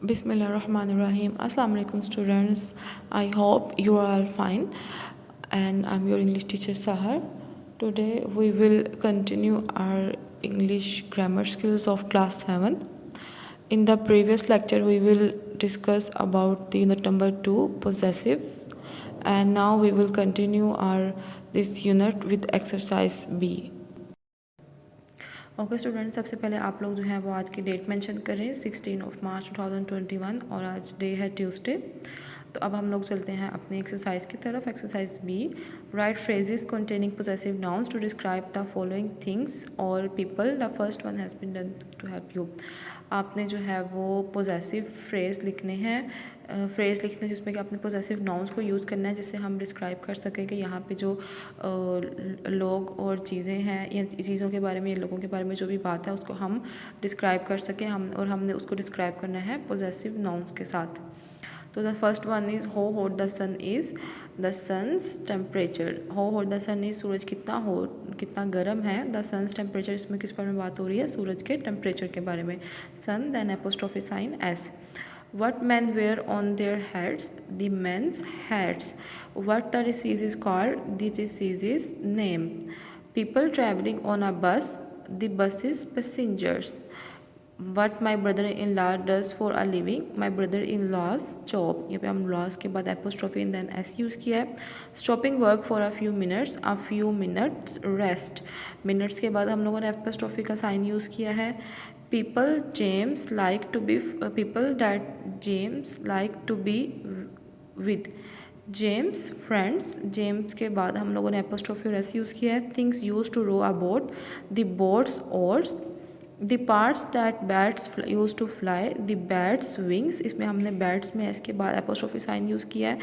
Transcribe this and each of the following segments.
Bismillahirrahmanirrahim. Assalamu alaikum students. I hope you are all fine and I'm your English teacher Sahar. Today we will continue our English grammar skills of class 7. In the previous lecture we will discuss about the unit number 2 possessive, and now we will continue our this unit with exercise B. Okay student, सबसे पहले आप लोग जो है वो आज की date mention करें 16 मार्च 2021 और आज डे है ट्यूसडे। तो अब हम लोग चलते हैं अपनी एक्सरसाइज की तरफ। Exercise B, write phrases containing possessive nouns to describe the following things और people. The first one has been done to help you. आपने जो है वो पोजेसिव फ्रेज लिखने हैं, फ्रेज लिखने जिसमें कि आपने पोजेसिव नाउन्स को यूज़ करना है जिससे हम डिस्क्राइब कर सकें कि यहाँ पे जो लोग और चीज़ें हैं या चीज़ों के बारे में या लोगों के बारे में जो भी बात है उसको हम डिस्क्राइब कर सकें और हमने उसको डिस्क्राइब करना है पोजेसिव नाउन्स के साथ। तो the first one is how hot the sun is, the sun's temperature. How hot the sun is, सूरज कितना गर्म है। द सन्स टेम्परेचर, इसमें किस बारे में बात हो रही है? सूरज के टेम्परेचर के बारे में। Sun then apostrophe sign S. What men wear on their heads? The men's hats. What the disease is called? The disease's name. People traveling on a bus. The bus's passengers. What my brother-in-law does for a living? My brother-in-law's job. यहाँ पे हम loss के बाद apostrophe and then S use किया है। Stopping work for a few minutes, a few minutes rest. Minutes के बाद हम लोगों ने एपोस्ट्रोफी का साइन यूज़ किया है। people that James like to be with. James friends, James के बाद हम लोगों ने एपोस्ट्रोफी और एस यूज़ किया है। Things use to row a boat, the boat's oars. The parts that bats use to fly, the bats wings. इसमें हमने बैट्स में इसके बाद एपोस्ट्रोफी साइन यूज़ किया है।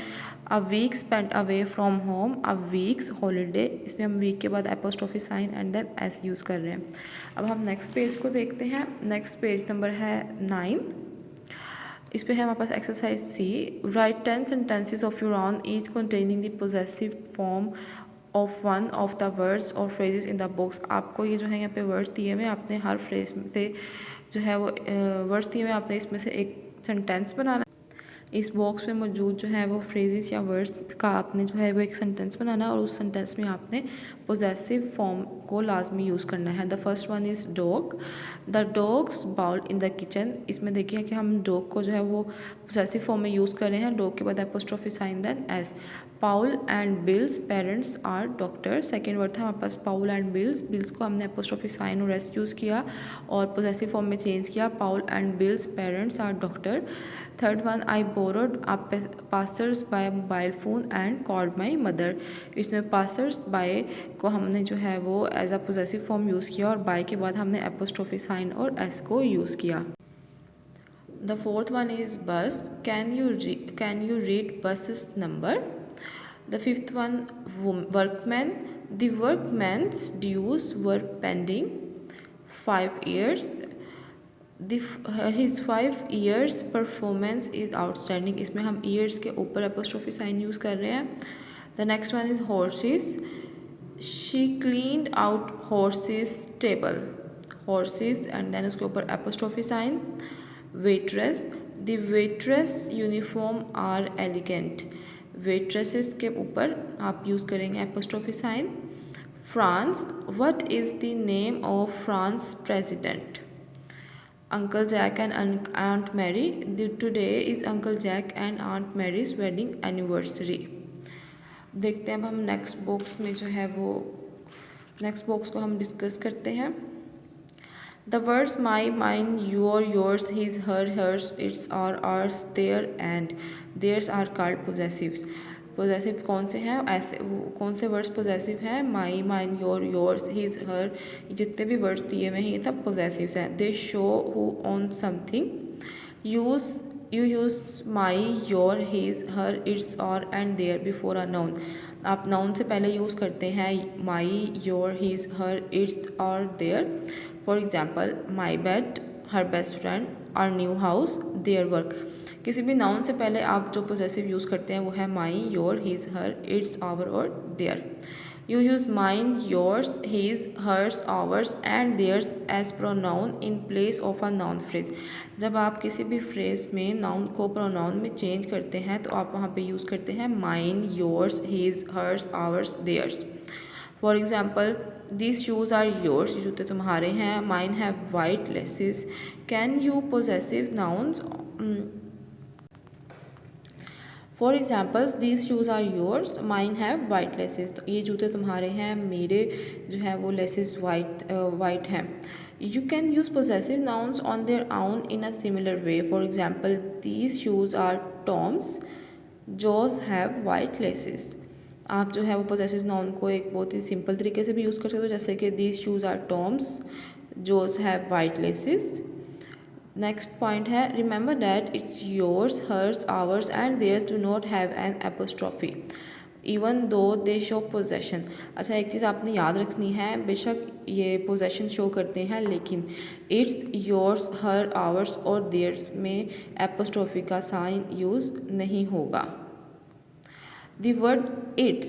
A week spent away from home, a week's holiday. इसमें हम week के बाद apostrophe sign and then S use कर रहे हैं। अब हम नेक्स्ट पेज को देखते हैं। नेक्स्ट पेज नंबर है 9। इस पे है हमारे पास exercise C, write 10 sentences of your own each containing the possessive form of one of the words और फ्रेजेस इन द बुक्स। आपको ये जो है यहाँ पे वर्ड्स दिए हुए, आपने हर फ्रेज में से जो है वो वर्ड्स दिए हुए, आपने इसमें से एक सेंटेंस बनाना। इस बॉक्स में मौजूद जो है वो फ्रेजेस या वर्ड्स का आपने जो है वो एक सेंटेंस बनाना है और उस सेंटेंस में आपने पोजेसिव फॉर्म को लाजमी यूज़ करना है। The first one is dog, the dog's bowl in the kitchen. इसमें देखिए कि हम डॉग को जो है वो पोजेसिव फॉर्म में यूज़ कर रहे हैं। डॉग के बाद apostrophe sign then S. Paul and Bill's parents are doctor. Second word था हमारे पास पाउल एंड बिल्स। बिल्स को हमने एपोस्ट्रोफी साइन और एस यूज़ किया और पोजेसिव फॉर्म में चेंज किया। Paul and Bill's parents are doctor. Third one, I borrowed a passers by mobile phone and called my mother. इसमें पासर्स बाय को हमने जो है वो as a possessive form use किया और बाय के बाद हमने एपोस्ट्रोफी साइन और एस को यूज़ किया। The fourth one is bus, can you read buses number. The fifth one, workman, the workman's dues were pending 5 years। his 5 years performance is outstanding. इसमें हम ईयर्स के ऊपर एपोस्ट्रोफी साइन यूज़ कर रहे हैं। The next one is horses, she cleaned out horses table. Horses and then उसके ऊपर apostrophe sign. Waitress, the waitress uniform are elegant. Waitresses के ऊपर आप यूज़ करेंगे apostrophe sign. France, what is the name of France president. Uncle Jack and Aunt Mary, today is Uncle Jack and Aunt Mary's wedding anniversary। देखते हैं अब हम next box में जो है वो नेक्स्ट बॉक्स को हम डिस्कस करते हैं। The words my, mine, your, yours, his, her, hers, its, ours, their and theirs are called possessives. Possessive कौन से हैं? ऐसे कौन से वर्ड्स पोजेसिव हैं? My, mine, your, yours, his, her, जितने भी वर्ड्स दिए हुए हैं ये सब पोजेसिव्स हैं। They show who own something. You use my, your, his, her, its, और and their before a noun. आप नाउन से पहले यूज़ करते हैं my, your, his, her, its और their. For example, my bed, her best friend, our new house, their work. किसी भी noun से पहले आप जो पोजेसिव यूज़ करते हैं वो है my, your, his, her, its, our और their. You use mine, yours, his, hers, ours and theirs as pronoun in place of a noun phrase. जब आप किसी भी फ्रेज में नाउन को प्रोनाउन में चेंज करते हैं तो आप वहाँ पे यूज़ करते हैं mine, yours, his, hers, ours, theirs. For example, these shoes are yours, ये जूते तुम्हारे हैं. Mine have white laces. Can you possessive nouns. For examples, these shoes are yours, mine have white laces. तो ये जूते तुम्हारे हैं, मेरे जो है वो लेसेस वाइट हैं. You can use possessive nouns on their own in a similar way. For example, these shoes are Tom's, Joe's have white laces. आप जो है वो पोजेसिव नाउन को एक बहुत ही सिंपल तरीके से भी यूज़ कर सकते हो, जैसे कि these shoes are Tom's, Joe's have white laces. Next point है, remember that its yours, hers, ours and theirs do not have an apostrophe even though they show possession. अच्छा, एक चीज़ आपने याद रखनी है, बेशक ये पोजेशन शो करते हैं लेकिन इट्स, योर्स, हर, आवर्स और देयर्स में एपोस्ट्रॉफी का साइन यूज़ नहीं होगा. The word its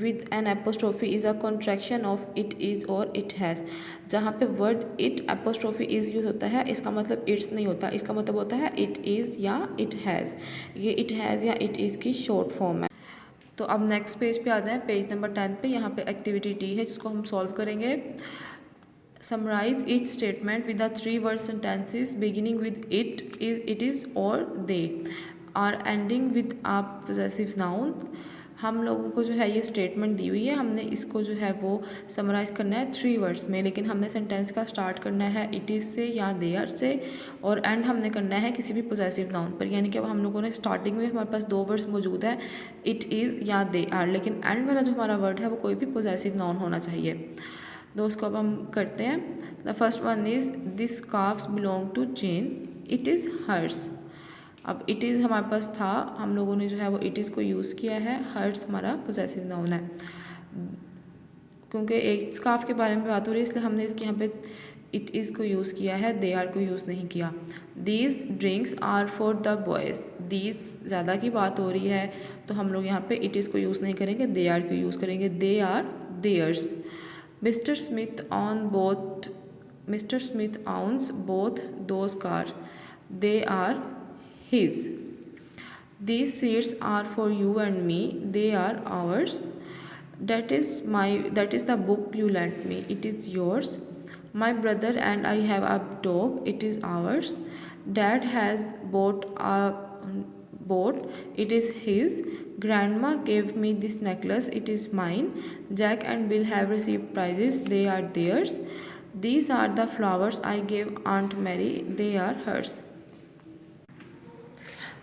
with an apostrophe is a contraction of it is or it has. जहाँ पे word it apostrophe is use होता है, इसका मतलब its नहीं होता, इसका मतलब होता है it is या it has. ये it has या it is की शॉर्ट फॉर्म है. तो अब नेक्स्ट पेज पे आ जाएं, पेज नंबर 10 पे. यहाँ पे एक्टिविटी डी है जिसको हम सॉल्व करेंगे. Summarize each statement with the 3-word sentences beginning with it is or they are ending with a possessive noun. हम लोगों को जो है ये स्टेटमेंट दी हुई है, हमने इसको जो है वो समराइज़ करना है 3 वर्ड्स में, लेकिन हमने सेंटेंस का स्टार्ट करना है इट इज़ से या दे आर से और एंड हमने करना है किसी भी पोजेसिव नाउन पर. यानी कि अब हम लोगों ने स्टार्टिंग में हमारे पास 2 वर्ड्स मौजूद है, इट इज़ या दे आर, लेकिन एंड वाला जो हमारा वर्ड है वो कोई भी पोजेसिव नाउन होना चाहिए. दोस्त को अब हम करते हैं. The first one is this scarfs belong to Jane, it is hers. अब इट इज़ हमारे पास था, हम लोगों ने जो है वो इट इज़ को यूज़ किया है. हर्स हमारा पोजेसिव नाउन है. क्योंकि एक स्कार्फ के बारे में बात हो रही है इसलिए हमने इसके यहाँ पे इट इज़ को यूज़ किया है, दे आर को यूज़ नहीं किया. These drinks are for the boys. These ज़्यादा की बात हो रही है तो हम लोग यहाँ पे इट इज़ को यूज़ नहीं करेंगे, दे आर को यूज़ करेंगे. They are theirs. Mr. Smith owns both those cars. They are his. These seats are for you and me. They are ours. That is the book you lent me. It is yours. My brother and I have a dog. It is ours. Dad has bought a boat. It is his. Grandma gave me this necklace. It is mine. Jack and Bill have received prizes. They are theirs. These are the flowers I gave Aunt Mary. They are hers.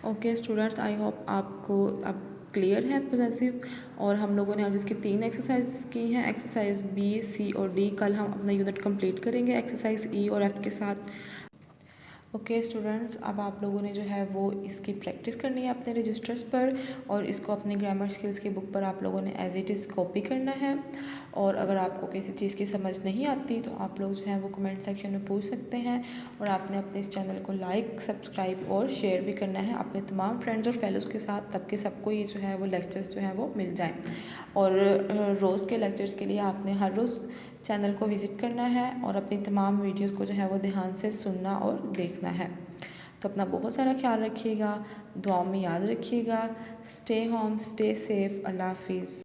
Okay students, I hope आपको अब clear है possessive. और हम लोगों ने आज इसकी 3 exercise की हैं, एक्सरसाइज बी, सी और डी. कल हम अपना यूनिट कंप्लीट करेंगे एक्सरसाइज ई और एफ के साथ. ओके स्टूडेंट्स, अब आप लोगों ने जो है वो इसकी प्रैक्टिस करनी है अपने रजिस्टर्स पर और इसको अपनी ग्रामर स्किल्स की बुक पर आप लोगों ने एज इट इज़ कॉपी करना है. और अगर आपको किसी चीज़ की समझ नहीं आती तो आप लोग जो है वो कमेंट सेक्शन में पूछ सकते हैं. और आपने अपने इस चैनल को लाइक, सब्सक्राइब और शेयर भी करना है अपने तमाम फ्रेंड्स और फेलोज़ के साथ, तब कि सबको ये जो है वो लेक्चर्स जो है वो मिल जाएँ. और रोज़ के लेक्चर्स के लिए आपने हर रोज़ चैनल को विज़िट करना है और अपनी तमाम वीडियोस को जो है वो ध्यान से सुनना और देखना है. तो अपना बहुत सारा ख्याल रखिएगा, दुआओं में याद रखिएगा. Stay home, stay safe. अल्लाह हाफिज़.